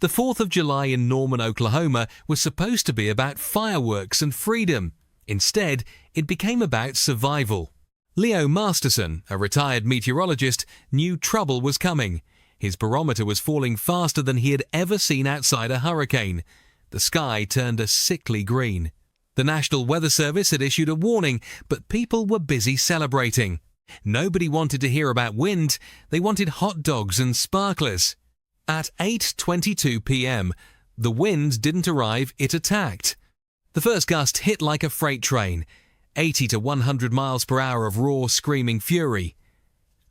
The 4th of July in Norman, Oklahoma was supposed to be about fireworks and freedom. Instead, it became about survival. Leo Masterson, a retired meteorologist, knew trouble was coming. His barometer was falling faster than he had ever seen outside a hurricane. The sky turned a sickly green. The National Weather Service had issued a warning, but people were busy celebrating. Nobody wanted to hear about wind. They wanted hot dogs and sparklers. At 8:22 p.m., the wind didn't arrive, it attacked. The first gust hit like a freight train, 80 to 100 miles per hour of raw, screaming fury.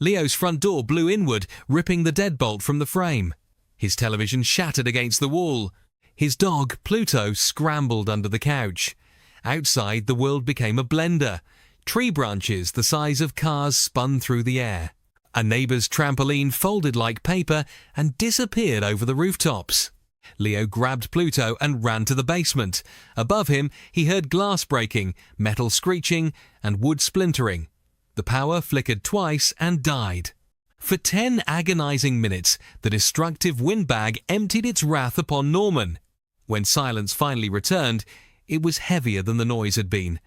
Leo's front door blew inward, ripping the deadbolt from the frame. His television shattered against the wall. His dog, Pluto, scrambled under the couch. Outside, the world became a blender. Tree branches the size of cars spun through the air. A neighbor's trampoline folded like paper and disappeared over the rooftops. Leo grabbed Pluto and ran to the basement. Above him, he heard glass breaking, metal screeching, and wood splintering. The power flickered twice and died. For 10 agonizing minutes, the destructive windbag emptied its wrath upon Norman. When silence finally returned, it was heavier than the noise had been.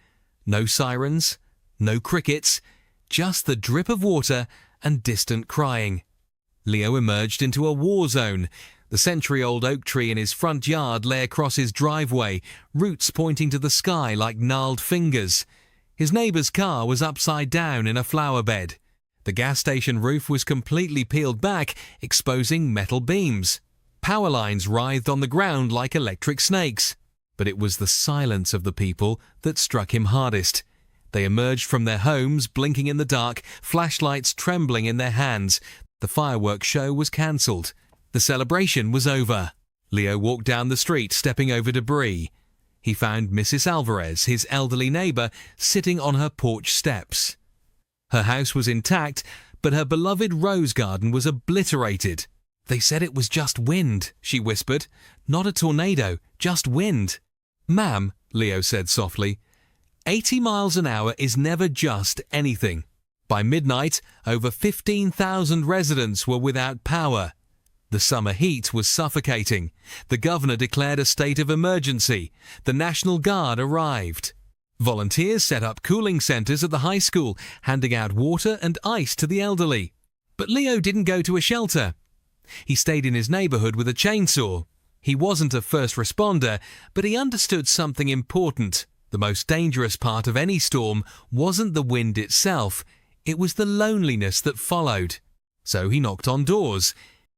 No sirens, no crickets, just the drip of water and distant crying. Leo emerged into a war zone. The century-old oak tree in his front yard lay across his driveway, roots pointing to the sky like gnarled fingers. His neighbor's car was upside down in a flower bed. The gas station roof was completely peeled back, exposing metal beams. Power lines writhed on the ground like electric snakes. But it was the silence of the people that struck him hardest. They emerged from their homes, blinking in the dark, flashlights trembling in their hands. The fireworks show was cancelled. The celebration was over. Leo walked down the street, stepping over debris. He found Mrs. Alvarez, his elderly neighbor, sitting on her porch steps. Her house was intact, but her beloved rose garden was obliterated. "They said it was just wind," she whispered. "Not a tornado, just wind." "Ma'am," Leo said softly, 80 miles an hour is never just anything. By midnight, over 15,000 residents were without power. The summer heat was suffocating. The governor declared a state of emergency. The National Guard arrived. Volunteers set up cooling centers at the high school, handing out water and ice to the elderly. But Leo didn't go to a shelter. He stayed in his neighborhood with a chainsaw. He wasn't a first responder, but he understood something important. The most dangerous part of any storm wasn't the wind itself, it was the loneliness that followed. So he knocked on doors.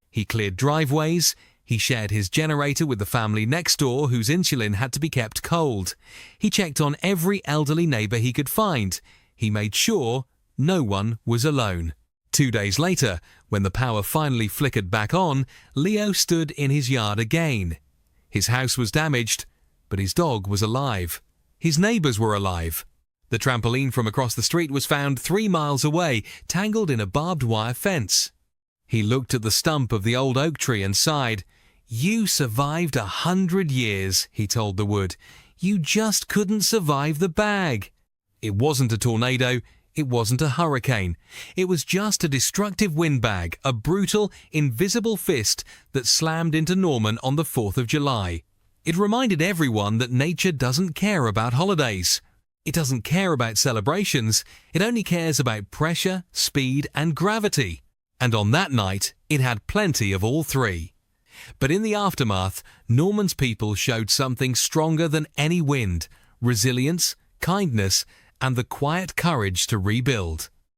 He cleared driveways. He shared his generator with the family next door whose insulin had to be kept cold. He checked on every elderly neighbor he could find. He made sure no one was alone. 2 days later, when the power finally flickered back on, Leo stood in his yard again. His house was damaged, but his dog was alive. His neighbors were alive. The trampoline from across the street was found 3 miles away, tangled in a barbed wire fence. He looked at the stump of the old oak tree and sighed. "You survived 100 years," he told the wood. "You just couldn't survive the bag." It wasn't a tornado. It wasn't a hurricane. It was just a destructive windbag, a brutal, invisible fist that slammed into Norman on the 4th of July. It reminded everyone that nature doesn't care about holidays. It doesn't care about celebrations. It only cares about pressure, speed, and gravity. And on that night, it had plenty of all three. But in the aftermath, Norman's people showed something stronger than any wind: resilience, kindness, and the quiet courage to rebuild.